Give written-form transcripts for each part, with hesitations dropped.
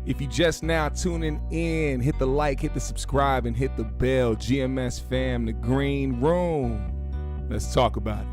If you just now tuning in, hit the like, hit the subscribe, and hit the bell. GMS fam, the green room. Let's talk about it.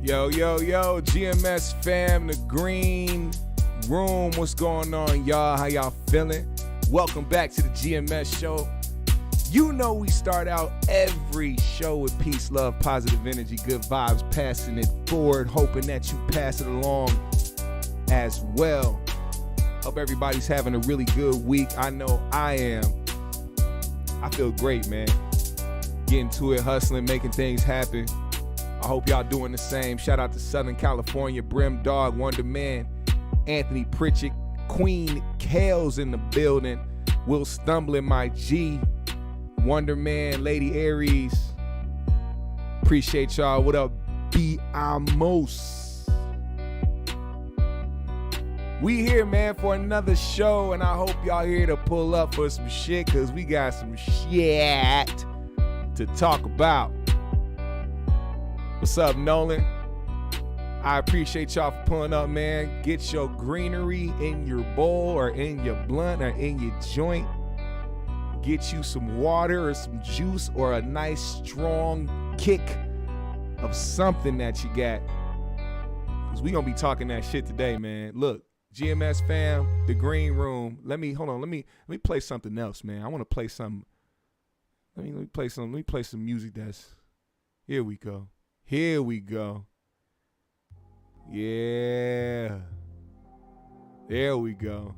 Yo, GMS fam, the green room. What's going on, y'all? How y'all feeling? Welcome back to the GMS show. You know we start out every show with peace, love, positive energy, good vibes, passing it forward, hoping that you pass it along as well. Hope everybody's having a really good week. I know I am. I feel great, man. Getting to it, hustling, making things happen. I hope y'all doing the same. Shout out to Southern California, Brim Dog, Wonder Man, Anthony Pritchett, Queen Kale's in the building, Will Stumbling, my G, Wonder Man, Lady Aries. Appreciate y'all. What up, B-Amos? We here, man, for another show, and I hope y'all here to pull up for some shit, because we got some shit to talk about. What's up, Nolan? I appreciate y'all for pulling up, man. Get your greenery in your bowl or in your blunt or in your joint. Get you some water or some juice or a nice strong kick of something that you got. Because we going to be talking that shit today, man. Look, GMS fam, the green room. Let me play something else, man. I want to play something. Let me play some music that's. Here we go. Here we go. Yeah. There we go.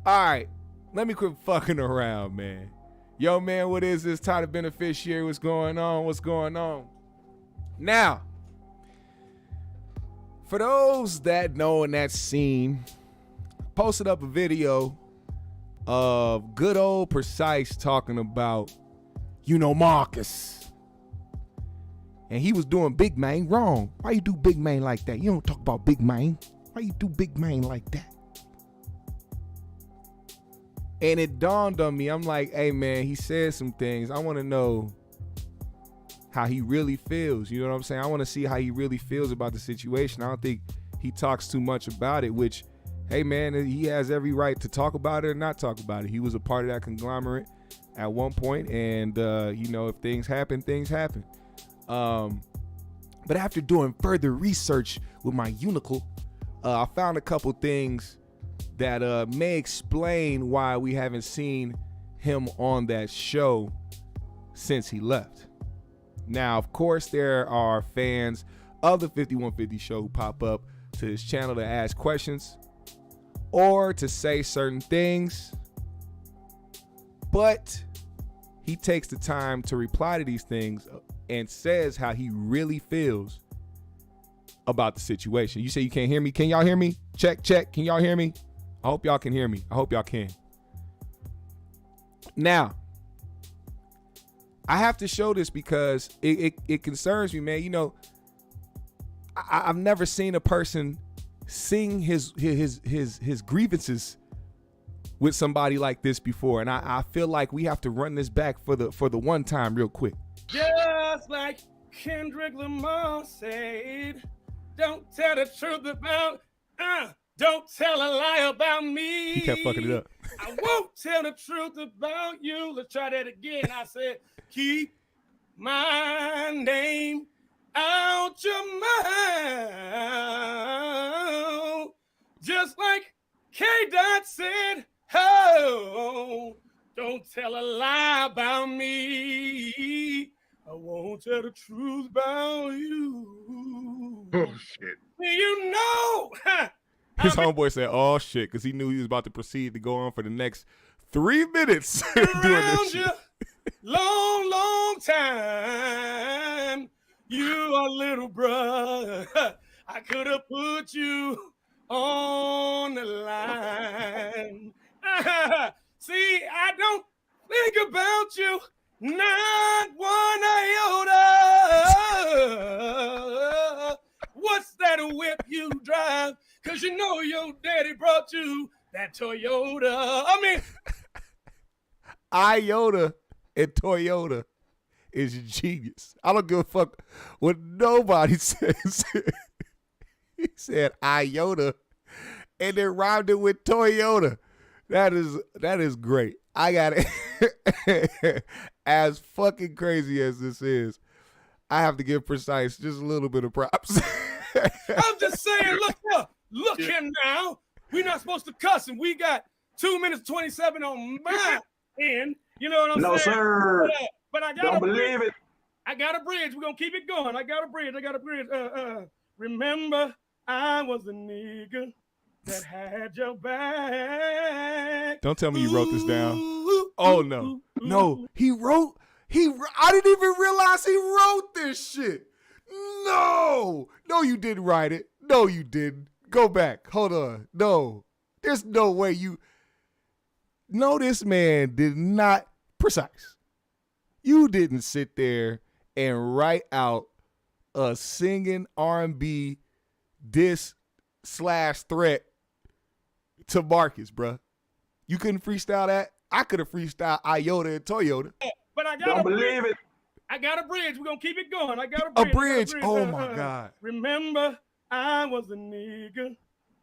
All right. Let me quit fucking around, man. Yo, man, what is this? Tyler Beneficiary. What's going on? What's going on? Now, for those that know and that seen, posted up a video of good old Precyse talking about Youknowmaaacus. And he was doing big man wrong. Why you do big man like that? You don't talk about big man. Why you do big man like that? And it dawned on me. I'm like, hey, man, he said some things. I want to know how he really feels. You know what I'm saying? I want to see how he really feels about the situation. I don't think he talks too much about it, which, hey, man, he has every right to talk about it or not talk about it. He was a part of that conglomerate at one point, and, you know, if things happen, things happen. But after doing further research with my Youknow, I found a couple things that may explain why we haven't seen him on that show since he left. Now, of course, there are fans of the 5150 show who pop up to his channel to ask questions or to say certain things. But he takes the time to reply to these things and says how he really feels about the situation. You say you can't hear me. Can y'all hear me? Check, check. Can y'all hear me? I hope y'all can hear me. I hope y'all can. Now, I have to show this because it concerns me, man. You know, I've never seen a person sing his grievances with somebody like this before, and I feel like we have to run this back for the one time real quick. Just like Kendrick Lamar said, don't tell the truth about, don't tell a lie about me. He kept fucking it up. I won't tell the truth about you. Let's try that again. I said, keep my name out your mouth. Just like K-Dot said, oh, don't tell a lie about me. I won't tell the truth about you. Oh, shit. You know. His homeboy said, oh, shit, because he knew he was about to proceed to go on for the next 3 minutes doing this shit. Long, long time. You are little bruh. I could have put you on the line. See, I don't think about you, not one iota. What's that whip you drive? Because you know your daddy brought you that Toyota. I mean, iota and Toyota is genius. I don't give a fuck what nobody says. He said iota and then rhymed it with Toyota. That is great. I got it. As fucking crazy as this is, I have to give Precyse just a little bit of props. I'm just saying, look here now. We're not supposed to cuss, and we got 2 minutes 27 on my end. You know what I'm saying? No, sir. But I got Don't believe it. I got a bridge. We're gonna keep it going. I got a bridge. Remember, I was a nigga that had your back. Don't tell me you wrote this down. Oh no. No, he wrote, I didn't even realize he wrote this shit. No, you didn't write it. No, you didn't. Go back. Hold on. No, there's no way you. No, this man did not. Precyse. You didn't sit there and write out a singing R&B diss/threat to Marcus, bruh. You couldn't freestyle that? I could have freestyled Iota and Toyota. But I got Don't believe it. I got a bridge. We're going to keep it going. I got A bridge. Oh, my God. Remember, I was a nigga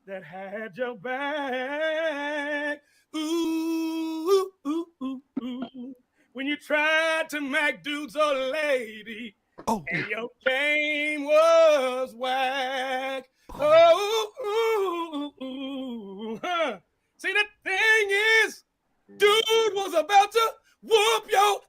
that had your back. Ooh, ooh, ooh, ooh. When you tried to make dudes a lady, and your game was whack. Oh, ooh, ooh, ooh, huh. See, the thing is, dude was about to whoop your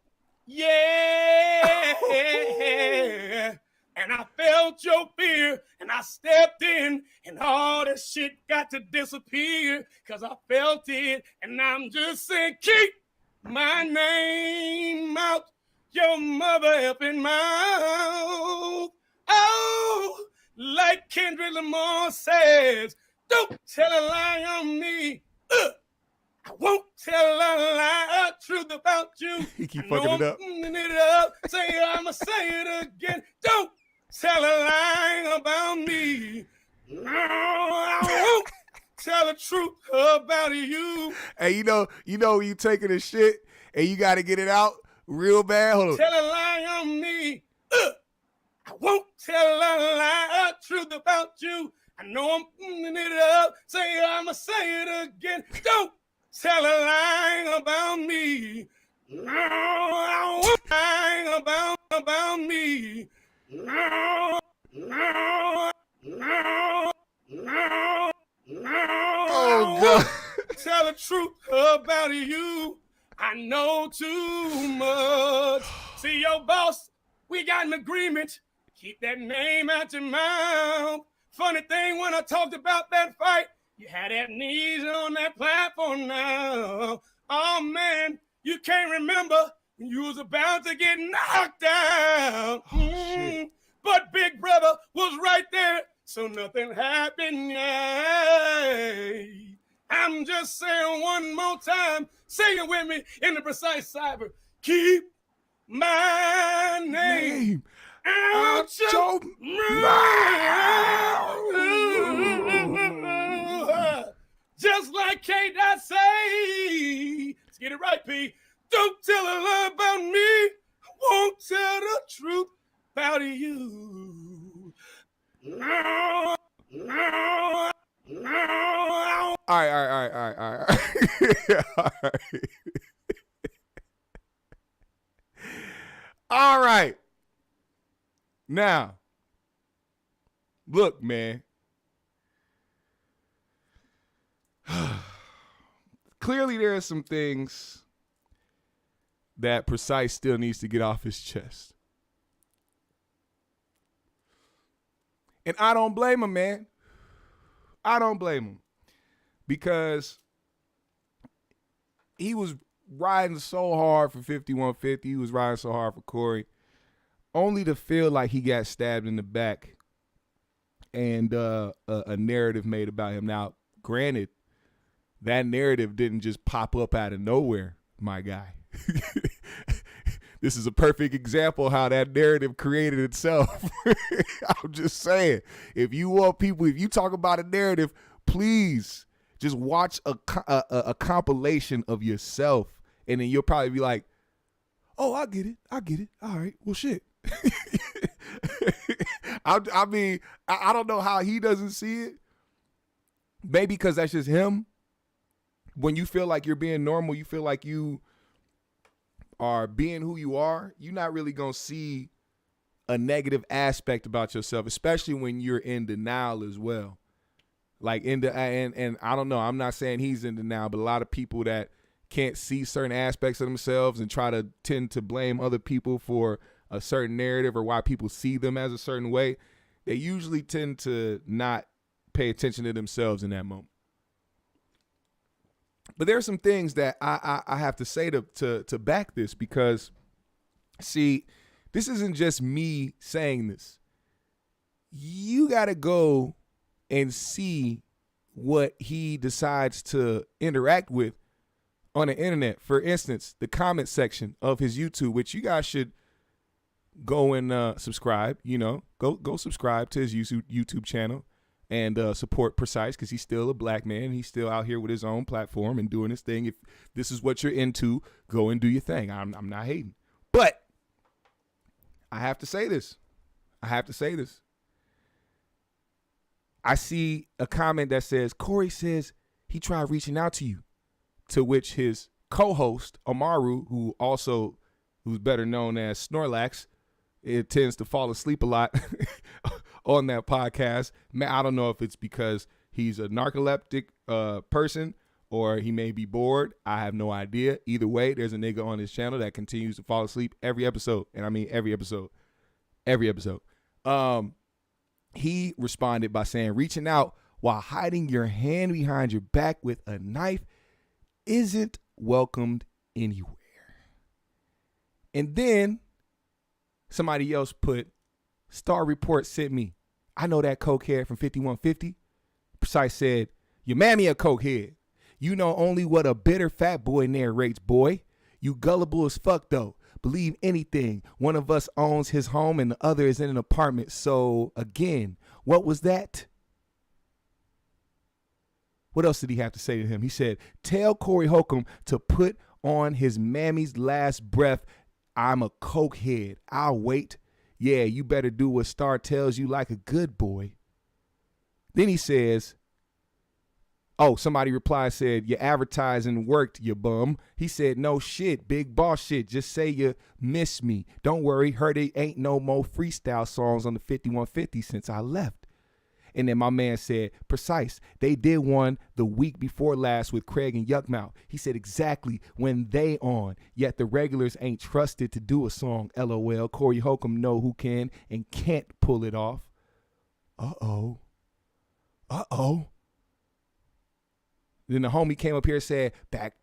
and I felt your fear, and I stepped in, and all this shit got to disappear, because I felt it, and I'm just saying, keep my name out your mother effing mouth. Oh, like Kendrick Lamar says, don't tell a lie on me. I won't tell a lie, truth about you. He keep fucking it up. I'ma say it again. Don't tell a lie about me. No, I won't tell the truth about you. Hey, you know you taking a shit and you got to get it out real bad. Hold on. Tell a lie on me. I won't tell a lie, truth about you. I know I'm it up. I'ma say it again. Don't tell a lie about me. No, I won't lie about me. No. Oh, God. Tell the truth about you. I know too much. See, your boss, we got an agreement. Keep that name out your mouth. Funny thing, when I talked about that fight, you had amnesia on that platform now. Oh, man, You can't remember when you was about to get knocked down. But Big Brother was right there, so nothing happened. I'm just saying one more time. Say it with me in the Precyse cyber. Keep my name out your mouth. Just like K-Dot say. Let's get it right, P. Don't tell a lie about me. I won't tell the truth about you. No. All right. All right. Now, look, man. Clearly, there are some things that Precyse still needs to get off his chest. And I don't blame him, man. I don't blame him. Because he was riding so hard for 5150. He was riding so hard for Corey. Only to feel like he got stabbed in the back and a narrative made about him. Now, granted, that narrative didn't just pop up out of nowhere, my guy. This is a perfect example of how that narrative created itself. I'm just saying, if you want people, if you talk about a narrative, please just watch a compilation of yourself, and then you'll probably be like, oh, I get it. All right, well, shit. I mean, I don't know how he doesn't see it. Maybe because that's just him. When you feel like you're being normal, you feel like you are being who you are, you're not really going to see a negative aspect about yourself, especially when you're in denial as well. Like and I don't know, I'm not saying he's in denial, but a lot of people that can't see certain aspects of themselves and tend to blame other people for a certain narrative or why people see them as a certain way, they usually tend to not pay attention to themselves in that moment. But there are some things that I have to say to back this, because, see, this isn't just me saying this. You got to go and see what he decides to interact with on the internet. For instance, the comment section of his YouTube, which you guys should go and subscribe. Go subscribe to his YouTube channel. And support Precyse, because he's still a black man. He's still out here with his own platform and doing his thing. If this is what you're into, go and do your thing. I'm not hating. But I have to say this. I see a comment that says, Corey says he tried reaching out to you. To which his co-host, Amaru, who's better known as Snorlax, it tends to fall asleep a lot on that podcast. Man, I don't know if it's because he's a narcoleptic person or he may be bored. I have no idea. Either way, there's a nigga on his channel that continues to fall asleep every episode. And I mean every episode. He responded by saying, reaching out while hiding your hand behind your back with a knife isn't welcomed anywhere. And then somebody else put, Star Report sent me. I know that cokehead from 5150. Precyse said, your mammy a cokehead. You know only what a bitter fat boy narrates, boy. You gullible as fuck, though. Believe anything. One of us owns his home and the other is in an apartment. So, again, what was that? What else did he have to say to him? He said, tell Corey Holcomb to put on his mammy's last breath. I'm a cokehead. I'll wait. Yeah, you better do what Star tells you like a good boy. Then he says, somebody replied, said, your advertising worked, you bum. He said, no shit, big boss shit. Just say you miss me. Don't worry, heard it ain't no more freestyle songs on the 5150 since I left. And then my man said, Precyse, they did one the week before last with Craig and Youknowmaaacus. He said exactly when they on, yet the regulars ain't trusted to do a song, LOL. Corey Holcomb know who can and can't pull it off. Uh-oh. Then the homie came up here and said, back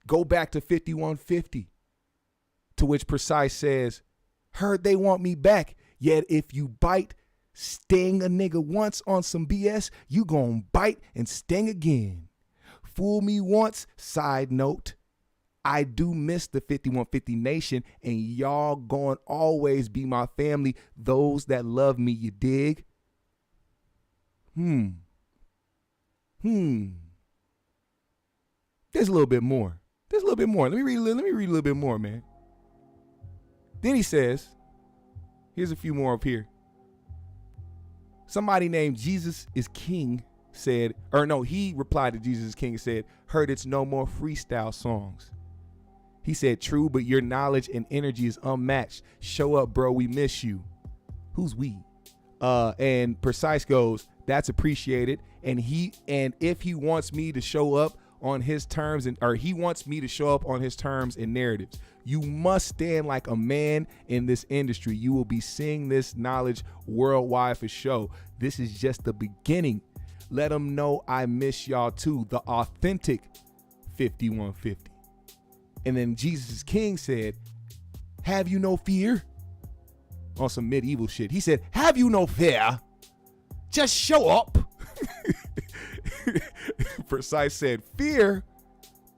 Go back to 5150. To which Precyse says, heard they want me back. Yet if you bite, sting a nigga once on some BS, you gon' bite and sting again. Fool me once, side note. I do miss the 5150 Nation, and y'all gon' always be my family. Those that love me, you dig? There's a little bit more. Let me read a little bit more, man. Then he says, here's a few more up here. Somebody named Jesus is King said, he replied to Jesus is King and said, heard it's no more freestyle songs. He said, true, but your knowledge and energy is unmatched. Show up, bro. We miss you. Who's we? And Precyse goes, that's appreciated. And if he wants me to show up on his terms he wants me to show up on his terms and narratives, you must stand like a man in this industry. You will be seeing this knowledge worldwide for show. This is just the beginning. Let them know I miss y'all too. The authentic 5150. And then Jesus King said, have you no fear? On some medieval shit. He said, have you no fear? Just show up. Precyse said, fear?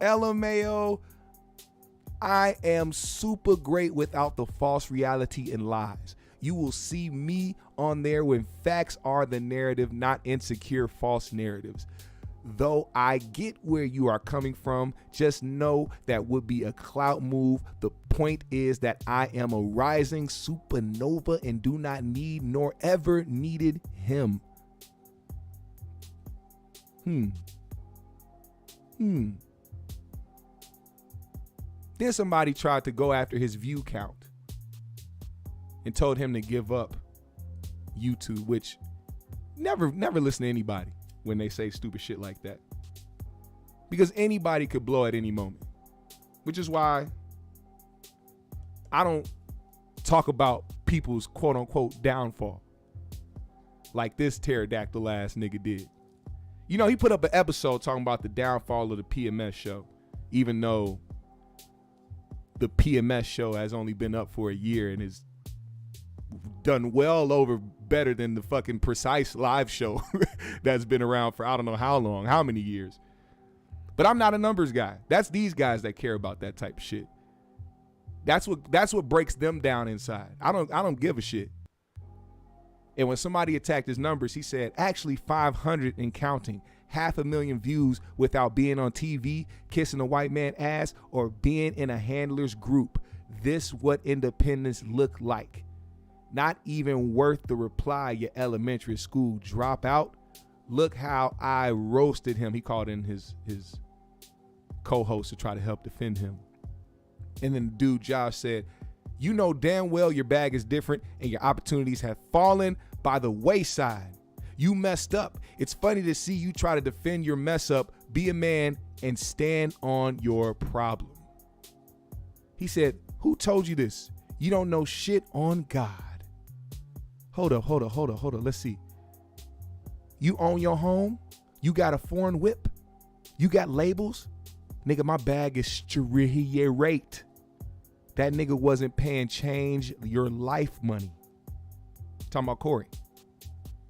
LMAO, I am super great without the false reality and lies. You will see me on there when facts are the narrative, not insecure false narratives. Though I get where you are coming from, just know that would be a clout move. The point is that I am a rising supernova and do not need nor ever needed him. Then somebody tried to go after his view count and told him to give up YouTube, which never listen to anybody when they say stupid shit like that, because anybody could blow at any moment, which is why I don't talk about people's quote unquote downfall like this pterodactyl ass nigga did. You know, he put up an episode talking about the downfall of the PMS show, even though the PMS show has only been up for a year and is done well over better than the fucking Precyse live show that's been around for I don't know how long, how many years. But I'm not a numbers guy. That's these guys that care about that type of shit. That's what breaks them down inside. I don't give a shit. And when somebody attacked his numbers, he said, actually 500 and counting, 500,000 views without being on TV, kissing a white man ass, or being in a handler's group. This what independence look like. Not even worth the reply, you elementary school dropout. Look how I roasted him. He called in his co-host to try to help defend him. And then the dude Josh said, you know damn well your bag is different and your opportunities have fallen by the wayside. You messed up. It's funny to see you try to defend your mess up, be a man, and stand on your problem. He said, who told you this? You don't know shit on God. Hold up. Let's see. You own your home? You got a foreign whip? You got labels? Nigga, my bag is straight. That nigga wasn't paying change your life money. Talking about Corey.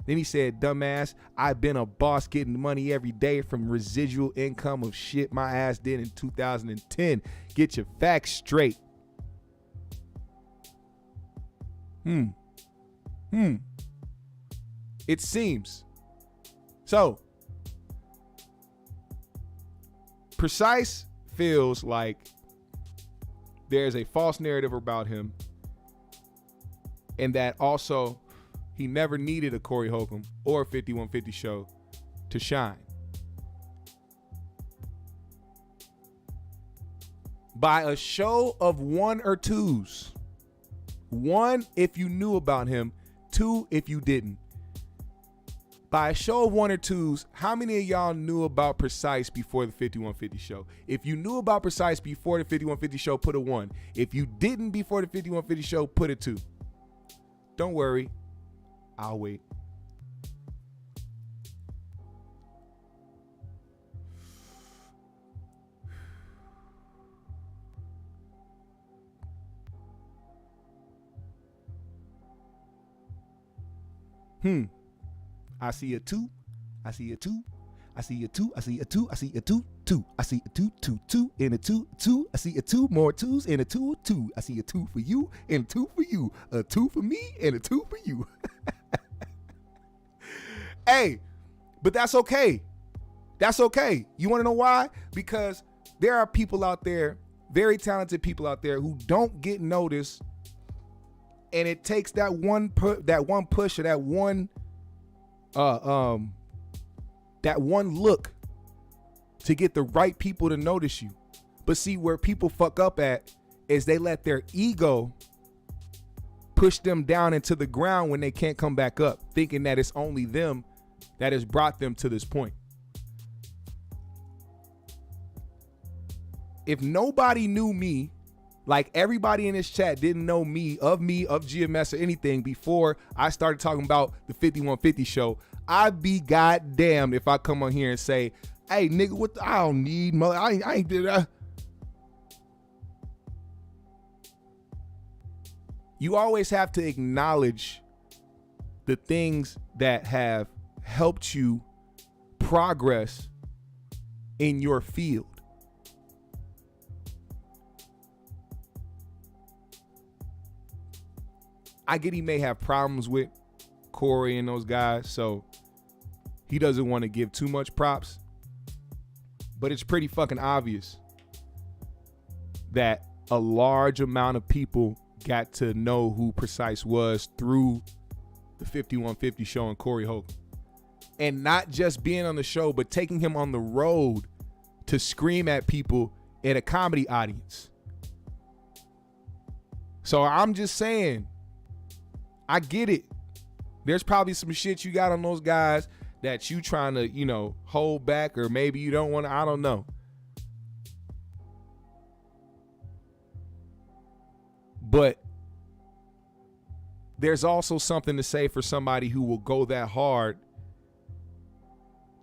Then he said, dumbass, I've been a boss getting money every day from residual income of shit my ass did in 2010. Get your facts straight. It seems. So, Precyse feels like there's a false narrative about him, and that also he never needed a Corey Holcomb or a 5150 show to shine. By a show of one or twos. One, if you knew about him. Two, if you didn't. By a show of one or twos, how many of y'all knew about Precyse before the 5150 show? If you knew about Precyse before the 5150 show, put a 1. If you didn't before the 5150 show, put a 2. Don't worry, I'll wait. I see a 2. I see a 2. I see a 2. I see a 2. I see a 2. 2. I see a 2. 2. 2 and a 2. 2. I see a 2. More 2s and a 2. 2. I see a 2 for you and a 2 for you. A 2 for me and a 2 for you. Hey, but that's okay. That's okay. You want to know why? Because there are people out there, very talented people out there, who don't get noticed, and it takes that one push or that one look to get the right people to notice you. But see, where people fuck up at is they let their ego push them down into the ground when they can't come back up, thinking that it's only them that has brought them to this point. If nobody knew me, like everybody in this chat didn't know me, of GMS or anything before I started talking about the 5150 show, I'd be goddamned if I come on here and say, hey, nigga, I don't need money. I ain't did that. You always have to acknowledge the things that have helped you progress in your field. I get he may have problems with Corey and those guys, so he doesn't want to give too much props. But it's pretty fucking obvious that a large amount of people got to know who Precyse was through the 5150 show and Corey Holcomb. And not just being on the show, but taking him on the road to scream at people in a comedy audience. So I'm just saying, I get it. There's probably some shit you got on those guys that you trying to, hold back, or maybe you don't want to, I don't know. But there's also something to say for somebody who will go that hard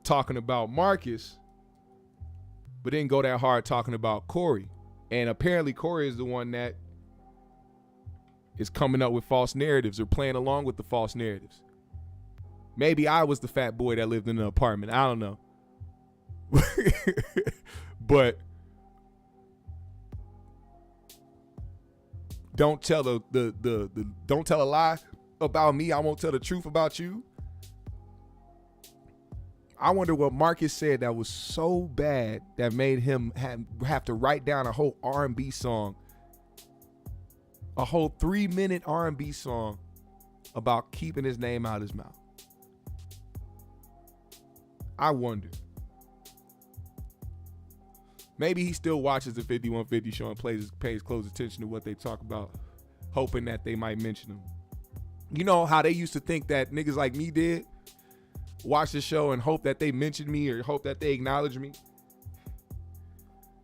talking about Marcus, but then go that hard talking about Corey. And apparently Corey is the one that is coming up with false narratives or playing along with the false narratives. Maybe I was the fat boy that lived in an apartment. I don't know. But don't tell don't tell a lie about me. I won't tell the truth about you. I wonder what Marcus said that was so bad that made him have to write down a whole R&B song, a whole 3-minute R&B song about keeping his name out his mouth. I wonder. Maybe he still watches the 5150 show and pays close attention to what they talk about, hoping that they might mention him. You know how they used to think that niggas like me did? Watch the show and hope that they mention me or hope that they acknowledge me?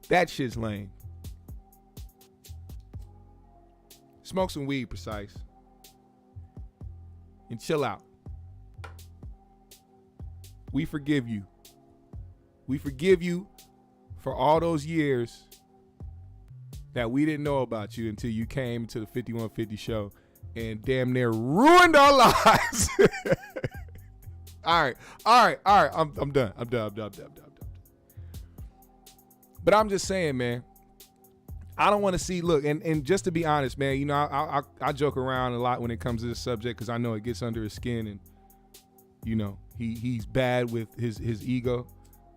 That shit's lame. Smoke some weed, Precyse. And chill out. We forgive you. We forgive you for all those years that we didn't know about you until you came to the 5150 show and damn near ruined our lives. All right. I'm done. But I'm just saying, man, I don't want to see, look, and just to be honest, man, I joke around a lot when it comes to this subject because I know it gets under his skin, and, he's bad with his ego.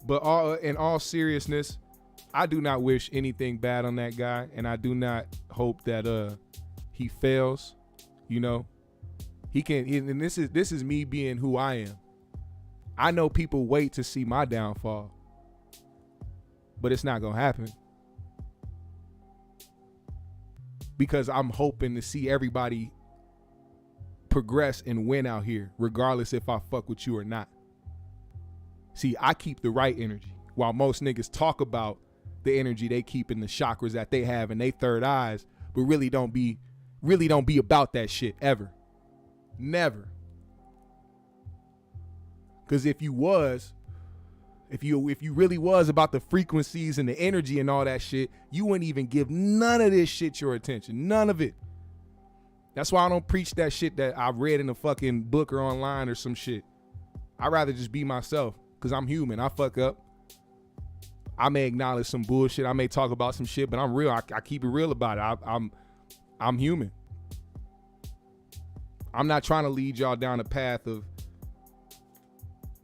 But in all seriousness, I do not wish anything bad on that guy, and I do not hope that he fails. He can, and this is me being who I am. I know people wait to see my downfall, but it's not gonna happen because I'm hoping to see everybody progress and win out here, regardless if I fuck with you or not. See, I keep the right energy, while most niggas talk about the energy they keep in the chakras that they have in their third eyes, but really don't be about that shit ever. Never. Because if you really was about the frequencies and the energy and all that shit, you wouldn't even give none of this shit your attention. None of it. That's why I don't preach that shit that I read in a fucking book or online or some shit. I'd rather just be myself because I'm human. I fuck up. I may acknowledge some bullshit. I may talk about some shit, but I'm real. I keep it real about it. I'm human. I'm not trying to lead y'all down a path of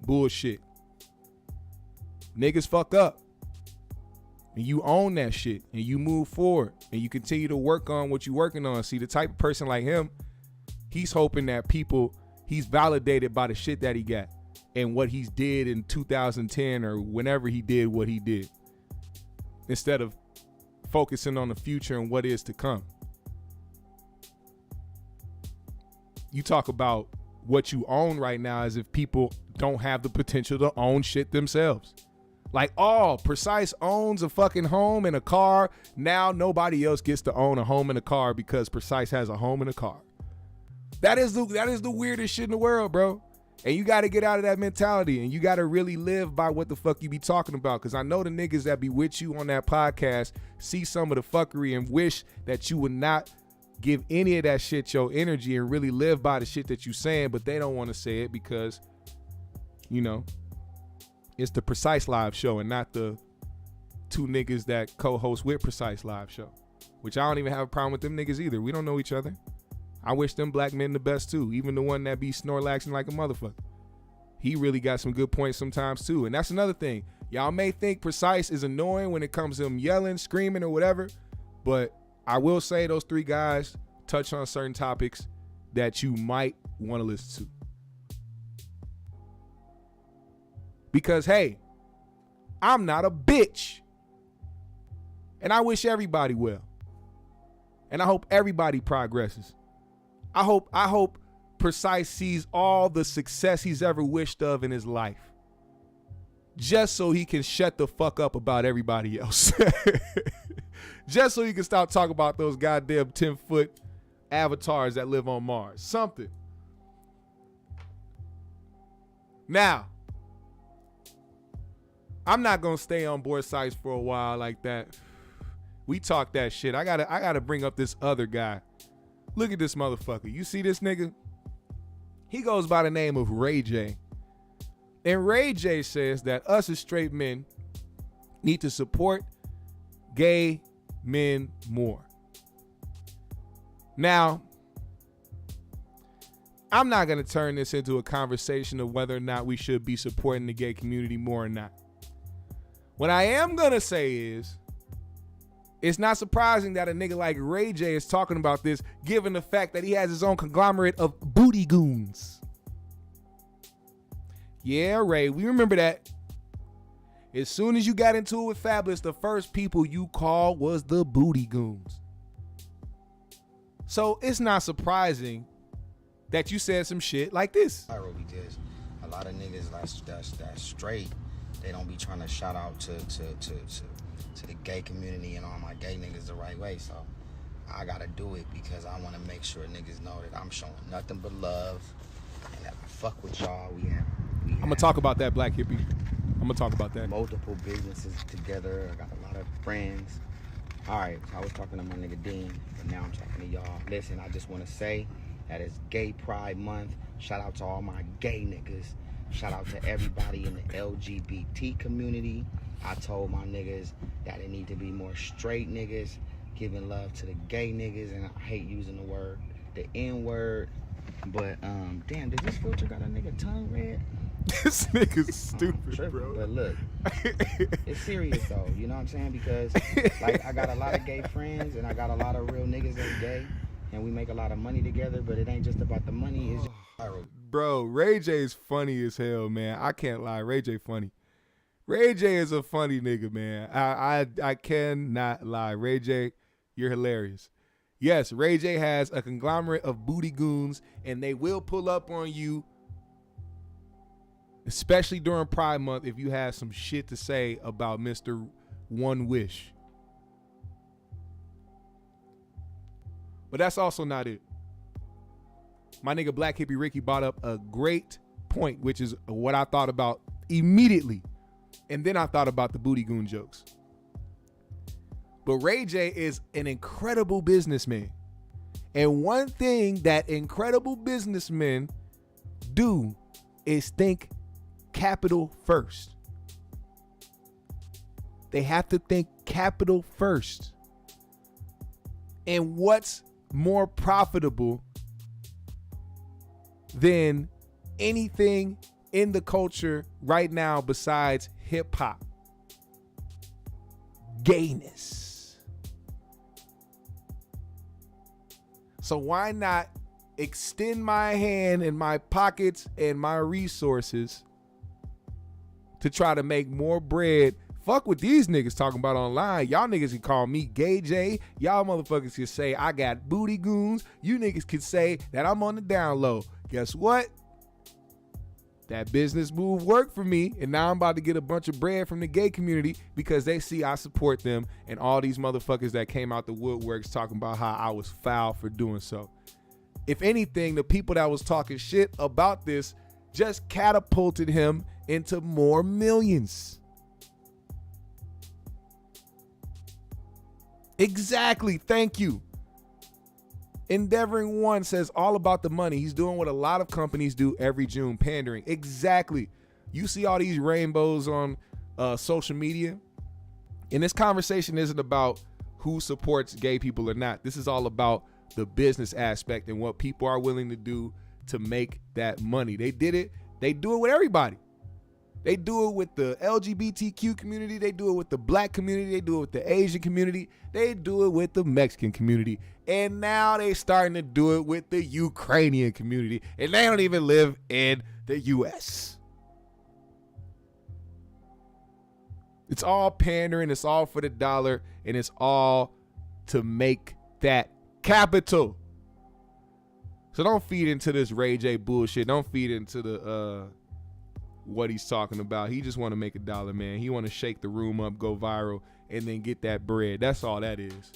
bullshit. Niggas fuck up. And you own that shit. And you move forward. And you continue to work on what you're working on. See, the type of person like him, he's hoping that he's validated by the shit that he got. And what he's did in 2010 or whenever he did what he did. Instead of focusing on the future and what is to come. You talk about what you own right now as if people don't have the potential to own shit themselves. Like, oh, Precyse owns a fucking home and a car. Now nobody else gets to own a home and a car because Precyse has a home and a car. That is the weirdest shit in the world, bro. And you got to get out of that mentality and you got to really live by what the fuck you be talking about. Because I know the niggas that be with you on that podcast see some of the fuckery and wish that you would not give any of that shit your energy and really live by the shit that you saying, but they don't want to say it because, you know, it's the Precyse Live show and not the two niggas that co-host with Precyse Live show, which I don't even have a problem with them niggas either. We don't know each other. I wish them black men the best too, even the one that be snorlaxing like a motherfucker. He really got some good points sometimes too. And that's another thing. Y'all may think Precyse is annoying when it comes to him yelling, screaming or whatever, but I will say those three guys touch on certain topics that you might want to listen to. Because, hey, I'm not a bitch. And I wish everybody well. And I hope everybody progresses. I hope Precyse sees all the success he's ever wished of in his life. Just so he can shut the fuck up about everybody else. Just so he can stop talking about those goddamn 10-foot avatars that live on Mars. Something. Now, I'm not gonna stay on Precyse for a while like that. We talk that shit. I gotta bring up this other guy. Look at this motherfucker. You see this nigga? He goes by the name of Ray J. And Ray J says that us as straight men need to support gay men more. Now, I'm not going to turn this into a conversation of whether or not we should be supporting the gay community more or not. What I am going to say is, it's not surprising that a nigga like Ray J is talking about this, given the fact that he has his own conglomerate of booty goons. Yeah, Ray, we remember that. As soon as you got into it with Fabulous, the first people you called was the booty goons. So it's not surprising that you said some shit like this. Because a lot of niggas that's straight, they don't be trying to shout out to the gay community and all my gay niggas the right way. So I gotta do it because I want to make sure niggas know that I'm showing nothing but love and that I fuck with y'all. I'm gonna talk about that, Black Hippie. I'm gonna talk about that. Multiple businesses together. I got a lot of friends. All right, so I was talking to my nigga Dean, but now I'm talking to y'all. Listen, I just want to say that it's Gay Pride Month. Shout out to all my gay niggas. Shout out to everybody in the LGBT community. I told my niggas that it need to be more straight niggas giving love to the gay niggas, and I hate using the N-word. But damn, did this filter got a nigga tongue red? This nigga's stupid, bro. But look, it's serious though, you know what I'm saying? Because like I got a lot of gay friends and I got a lot of real niggas that's gay and we make a lot of money together, but it ain't just about the money, it's just Bro, Ray J is funny as hell, man. I can't lie, Ray J funny. Ray J is a funny nigga, man. I cannot lie. Ray J, you're hilarious. Yes, Ray J has a conglomerate of booty goons and they will pull up on you, especially during Pride Month, if you have some shit to say about Mr. One Wish. But that's also not it. My nigga Black Hippie Ricky brought up a great point, which is what I thought about immediately. And then I thought about the booty goon jokes. But Ray J is an incredible businessman. And one thing that incredible businessmen do is think capital first. They have to think capital first. And what's more profitable than anything in the culture right now besides hip hop? Gayness. So why not extend my hand and my pockets and my resources to try to make more bread? Fuck what these niggas talking about online. Y'all niggas can call me Gay J. Y'all motherfuckers can say I got booty goons. You niggas can say that I'm on the down low. Guess what? That business move worked for me, and now I'm about to get a bunch of bread from the gay community because they see I support them, and all these motherfuckers that came out the woodworks talking about how I was foul for doing so. If anything, the people that was talking shit about this just catapulted him into more millions. Exactly. Thank you. Endeavoring One says all about the money. He's doing what a lot of companies do every June, pandering. Exactly. You see all these rainbows on social media, and this conversation isn't about who supports gay people or not. This is all about the business aspect and what people are willing to do to make that money. They did it. They do it with everybody. They do it with the LGBTQ community. They do it with the black community. They do it with the Asian community. They do it with the Mexican community. And now they starting to do it with the Ukrainian community. And they don't even live in the U.S. It's all pandering. It's all for the dollar. And it's all to make that capital. So don't feed into this Ray J bullshit. Don't feed into the what he's talking about. He just want to make $1, man. He want to shake the room up, go viral, and then get that bread. That's all that is.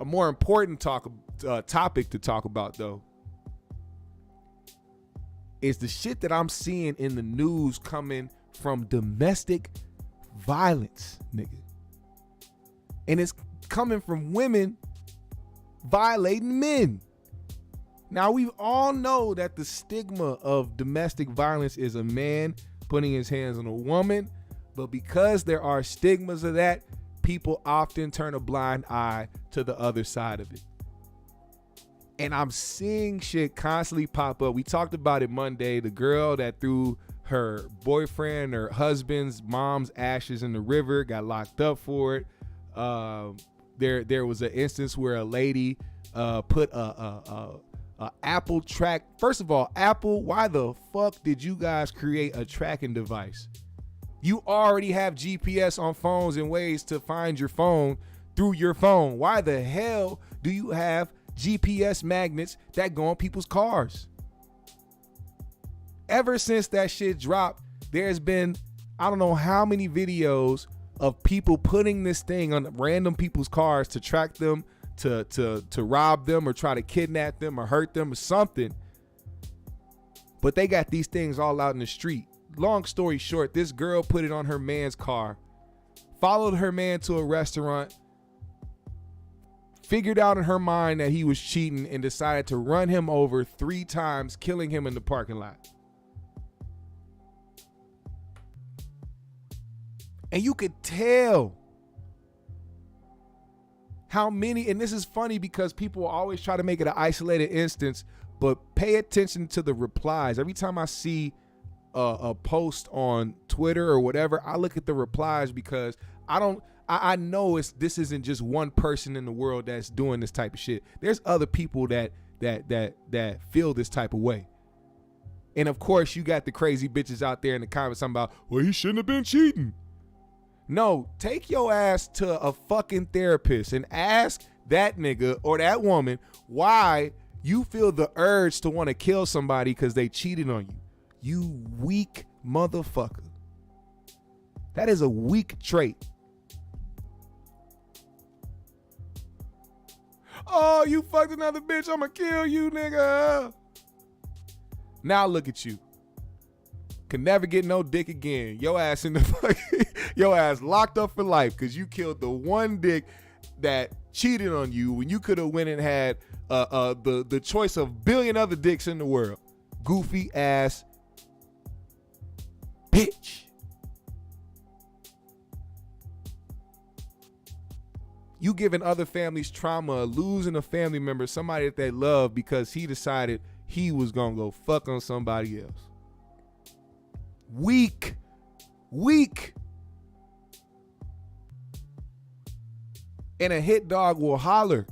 A more important topic to talk about, though, is the shit that I'm seeing in the news coming from domestic violence, nigga. And it's coming from women violating men. Now, we all know that the stigma of domestic violence is a man putting his hands on a woman, but because there are stigmas of that, people often turn a blind eye to the other side of it. And I'm seeing shit constantly pop up. We talked about it Monday. The girl that threw her boyfriend or husband's mom's ashes in the river got locked up for it. There was an instance where a lady put a Apple track. First of all, Apple, why the fuck did you guys create a tracking device? You already have GPS on phones and ways to find your phone through your phone. Why the hell do you have GPS magnets that go on people's cars? Ever since that shit dropped, there's been, I don't know how many videos of people putting this thing on random people's cars to track them, to rob them or try to kidnap them or hurt them or something. But they got these things all out in the street. Long story short, this girl put it on her man's car, followed her man to a restaurant, figured out in her mind that he was cheating and decided to run him over 3 times, killing him in the parking lot. And you could tell how many, and this is funny because people always try to make it an isolated instance, but pay attention to the replies. Every time I see a post on Twitter or whatever, I look at the replies because I know this isn't just one person in the world that's doing this type of shit. There's other people that feel this type of way. And of course, you got the crazy bitches out there in the comments talking about, well, he shouldn't have been cheating. No, take your ass to a fucking therapist and ask that nigga or that woman why you feel the urge to want to kill somebody because they cheated on you. You weak motherfucker. That is a weak trait. Oh, you fucked another bitch, I'ma kill you, nigga. Now look at you. Can never get no dick again. Your ass in the fucking, your ass locked up for life because you killed the one dick that cheated on you when you could have went and had the choice of billion other dicks in the world. Goofy ass bitch. You giving other families trauma, losing a family member, somebody that they love because he decided he was gonna go fuck on somebody else. Weak. And a hit dog will holler.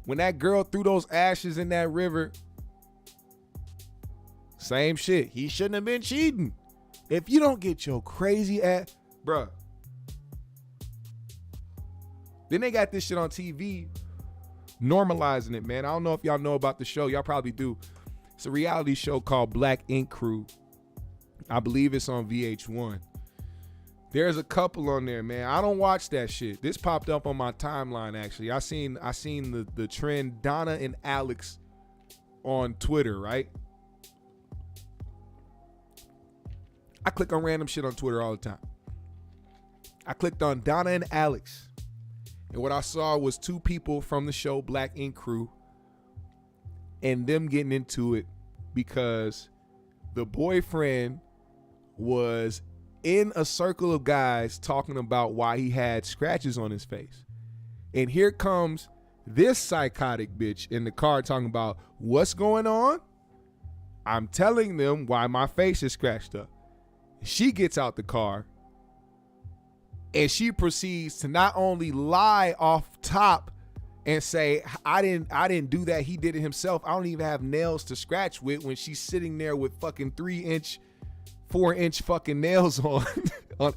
When that girl threw those ashes in that river, same shit. He shouldn't have been cheating. If you don't get your crazy ass, bruh. Then they got this shit on TV, normalizing it, man. I don't know if y'all know about the show. Y'all probably do. It's a reality show called Black Ink Crew. I believe it's on VH1. There's a couple on there, man. I don't watch that shit. This popped up on my timeline, actually. I seen the trend Donna and Alex on Twitter, right? I click on random shit on Twitter all the time. I clicked on Donna and Alex. And what I saw was two people from the show Black Ink Crew and them getting into it because the boyfriend was in a circle of guys talking about why he had scratches on his face. And here comes this psychotic bitch in the car talking about what's going on. I'm telling them why my face is scratched up. She gets out the car and she proceeds to not only lie off top and say, I didn't do that. He did it himself. I don't even have nails to scratch with, when she's sitting there with fucking 3-inch, 4-inch fucking nails on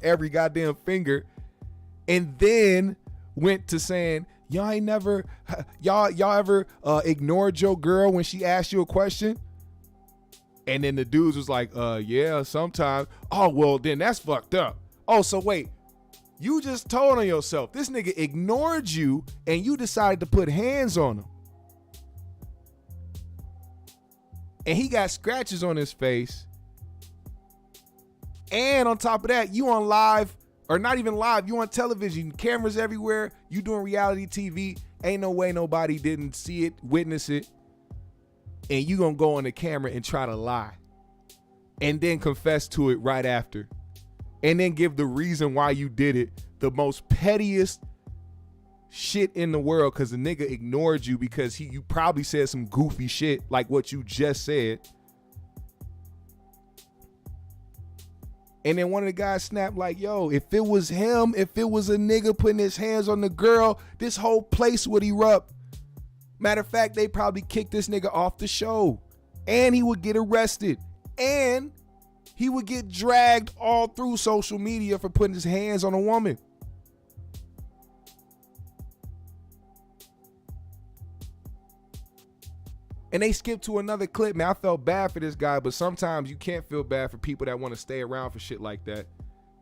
every goddamn finger. And then went to saying, y'all ever ignored your girl when she asked you a question? And then the dudes was like, yeah, sometimes. Oh, well, then that's fucked up. Oh, so wait. You just told on yourself. This nigga ignored you and you decided to put hands on him. And he got scratches on his face. And on top of that, you on live, or not even live, you on television, cameras everywhere, you doing reality TV. Ain't no way nobody didn't see it, witness it. And you gonna go on the camera and try to lie. And then confess to it right after. And then give the reason why you did it, the most pettiest shit in the world, because the nigga ignored you because you probably said some goofy shit like what you just said. And then one of the guys snapped like, yo, if it was him, if it was a nigga putting his hands on the girl, this whole place would erupt. Matter of fact, they probably kicked this nigga off the show. And he would get arrested. And he would get dragged all through social media for putting his hands on a woman. And they skipped to another clip. Man, I felt bad for this guy, but sometimes you can't feel bad for people that want to stay around for shit like that.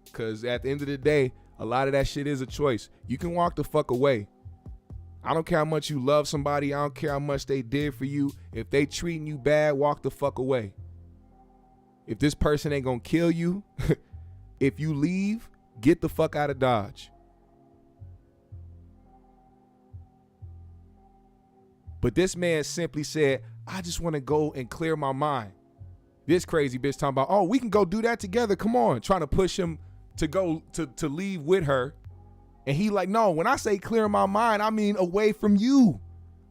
Because at the end of the day, a lot of that shit is a choice. You can walk the fuck away. I don't care how much you love somebody. I don't care how much they did for you. If they treating you bad, walk the fuck away. If this person ain't gonna kill you, if you leave, get the fuck out of Dodge. But this man simply said, I just want to go and clear my mind. This crazy bitch talking about, oh, we can go do that together. Come on. Trying to push him to go to leave with her. And he like, no, when I say clear my mind, I mean away from you.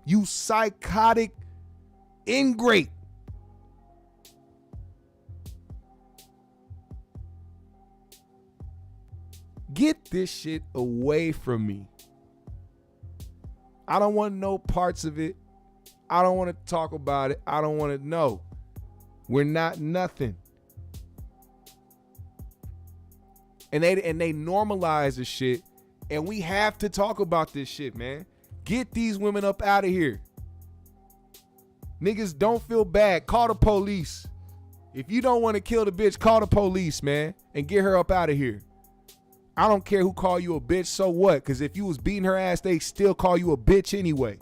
You psychotic ingrate. Get this shit away from me. I don't want no parts of it. I don't want to talk about it. I don't want to know. We're not nothing. And they normalize the shit. And we have to talk about this shit, man. Get these women up out of here. Niggas, don't feel bad. Call the police. If you don't want to kill the bitch, call the police, man. And get her up out of here. I don't care who call you a bitch, so what? Because if you was beating her ass, they still call you a bitch anyway.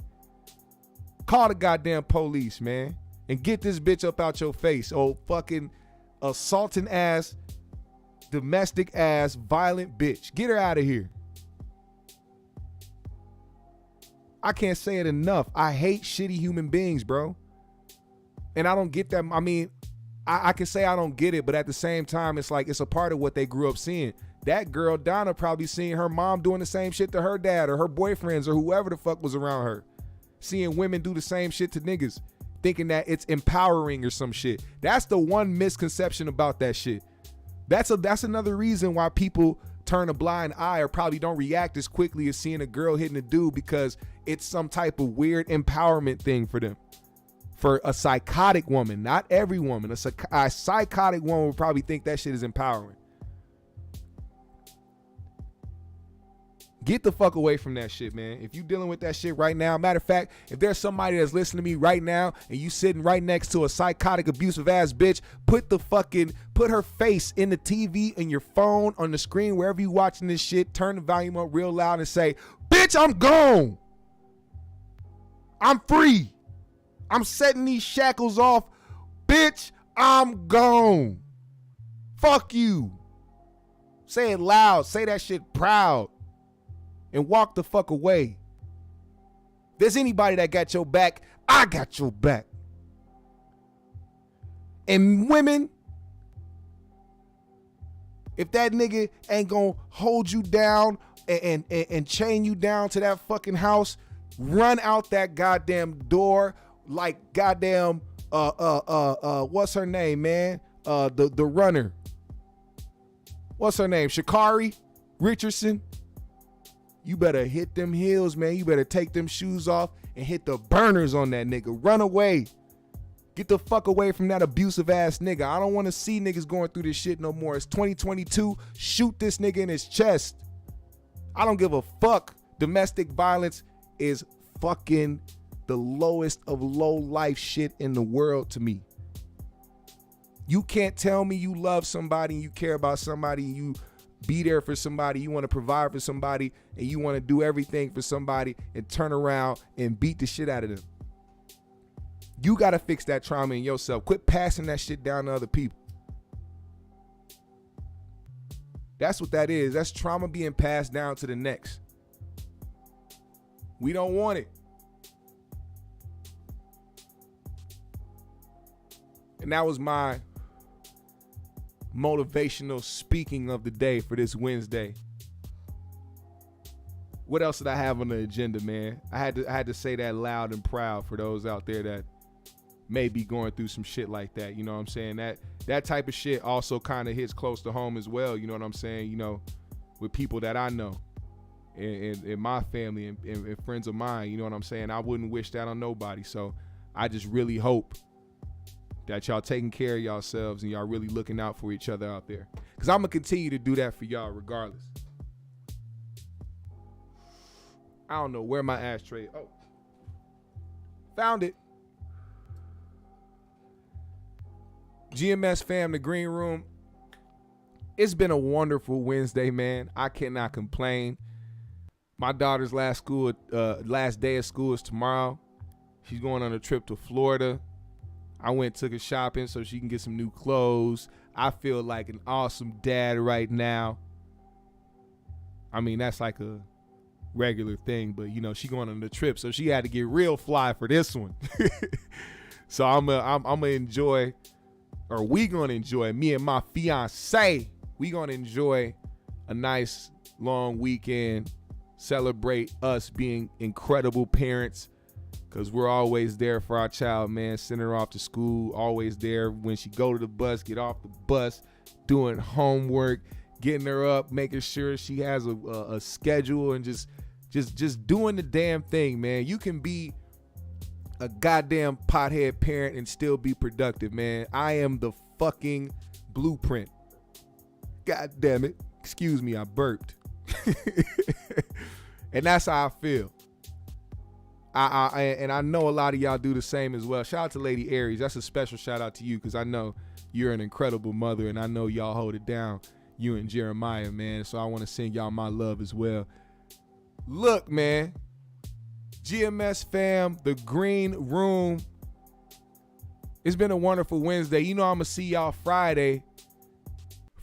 Call the goddamn police, man. And get this bitch up out your face. Oh, fucking assaulting ass, domestic ass, violent bitch. Get her out of here. I can't say it enough. I hate shitty human beings, bro. And I don't get that. I mean, I can say I don't get it, but at the same time, it's like it's a part of what they grew up seeing. That girl, Donna, probably seeing her mom doing the same shit to her dad or her boyfriends or whoever the fuck was around her. Seeing women do the same shit to niggas, thinking that it's empowering or some shit. That's the one misconception about that shit. That's another reason why people turn a blind eye or probably don't react as quickly as seeing a girl hitting a dude, because it's some type of weird empowerment thing for them. For a psychotic woman, not every woman, a psychotic woman would probably think that shit is empowering. Get the fuck away from that shit, man. If you dealing with that shit right now, matter of fact, if there's somebody that's listening to me right now and you sitting right next to a psychotic, abusive ass bitch, put her face in the TV, in your phone, on the screen, wherever you watching this shit, turn the volume up real loud and say, bitch, I'm gone. I'm free. I'm setting these shackles off. Bitch, I'm gone. Fuck you. Say it loud. Say that shit proud. And walk the fuck away. If there's anybody that got your back, I got your back. And women, if that nigga ain't gonna hold you down and chain you down to that fucking house, run out that goddamn door like goddamn what's her name, man? The runner. What's her name? Sha'Carri Richardson. You better hit them heels, man. You better take them shoes off and hit the burners on that nigga. Run away. Get the fuck away from that abusive ass nigga. I don't want to see niggas going through this shit no more. It's 2022. Shoot this nigga in his chest. I don't give a fuck. Domestic violence is fucking the lowest of low life shit in the world to me. You can't tell me you love somebody and you care about somebody and you be there for somebody, you want to provide for somebody, and you want to do everything for somebody and turn around and beat the shit out of them. You got to fix that trauma in yourself. Quit passing that shit down to other people. That's what that is. That's trauma being passed down to the next. We don't want it. And that was my motivational speaking of the day for this Wednesday. What else did I have on the agenda, man? I had to say that loud and proud for those out there that may be going through some shit like that. You know what I'm saying? That type of shit also kind of hits close to home as well. You know what I'm saying? You know, with people that I know and my family and friends of mine. You know what I'm saying? I wouldn't wish that on nobody. So I just really hope that y'all taking care of yourselves and y'all really looking out for each other out there. Because I'm going to continue to do that for y'all regardless. I don't know where my ashtray. Oh. Found it. GMS fam, the green room. It's been a wonderful Wednesday, man. I cannot complain. My daughter's last day of school is tomorrow. She's going on a trip to Florida. I took her shopping so she can get some new clothes. I feel like an awesome dad right now. I mean, that's like a regular thing, but you know, she going on the trip, so she had to get real fly for this one. So I'm gonna enjoy, or we gonna enjoy, me and my fiance, we gonna enjoy a nice long weekend, celebrate us being incredible parents. Because we're always there for our child, man. Send her off to school, always there when she go to the bus, get off the bus, doing homework, getting her up, making sure she has a schedule, and just doing the damn thing, man. You can be a goddamn pothead parent and still be productive, man. I am the fucking blueprint. God damn it. Excuse me, I burped. And that's how I feel. And I know a lot of y'all do the same as well. Shout out to Lady Aries. That's a special shout out to you, because I know you're an incredible mother, and I know y'all hold it down, you and Jeremiah, man. So I want to send y'all my love as well. Look, man, GMS fam, the green room. It's been a wonderful Wednesday. You know I'm going to see y'all Friday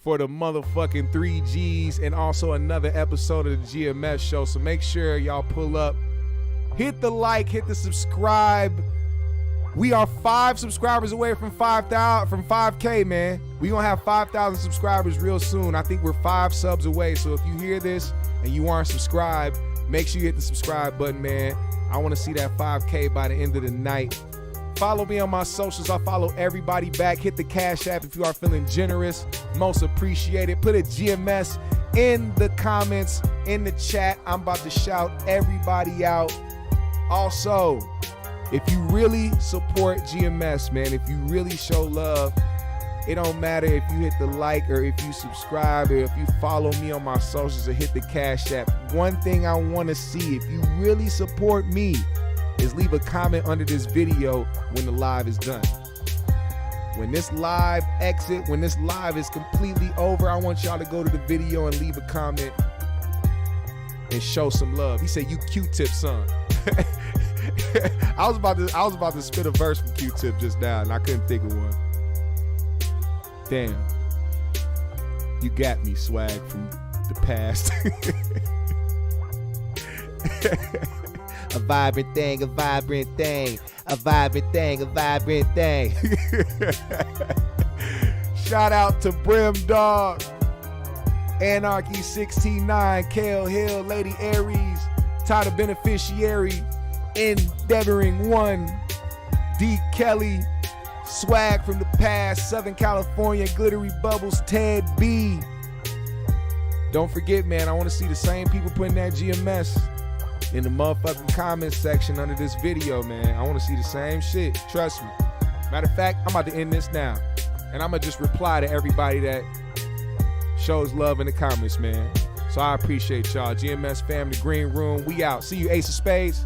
for the motherfucking 3Gs and also another episode of the GMS show. So make sure y'all pull up Hit the like, hit the subscribe. We are 5 subscribers away from 5K, man. We gonna have 5,000 subscribers real soon. I think we're 5 subs away. So if you hear this and you aren't subscribed, make sure you hit the subscribe button, man. I want to see that 5K by the end of the night. Follow me on my socials. I follow everybody back. Hit the Cash App if you are feeling generous. Most appreciated. Put a GMS in the comments, in the chat. I'm about to shout everybody out. Also, if you really support GMS, man, if you really show love, it don't matter if you hit the like or if you subscribe or if you follow me on my socials or hit the Cash App. One thing I want to see, if you really support me, is leave a comment under this video when the live is done. When this live is completely over, I want y'all to go to the video and leave a comment and show some love. He said, "You Q-Tip, son." I was about to spit a verse from Q-Tip just now, and I couldn't think of one. Damn. You got me, swag from the past. A vibrant thing, a vibrant thing, a vibrant thing, a vibrant thing. Shout out to Brim Dog, Anarchy 169, Kale Hill, Lady Aries, Ty the Beneficiary, Endeavoring One, D. Kelly, Swag from the Past, Southern California, Glittery Bubbles, Ted B. Don't forget, man, I want to see the same people putting that GMS in the motherfucking comments section under this video, man. I want to see the same shit. Trust me. Matter of fact, I'm about to end this now. And I'm going to just reply to everybody that shows love in the comments, man. So I appreciate y'all. GMS fam, the Green Room. We out. See you, Ace of Spades.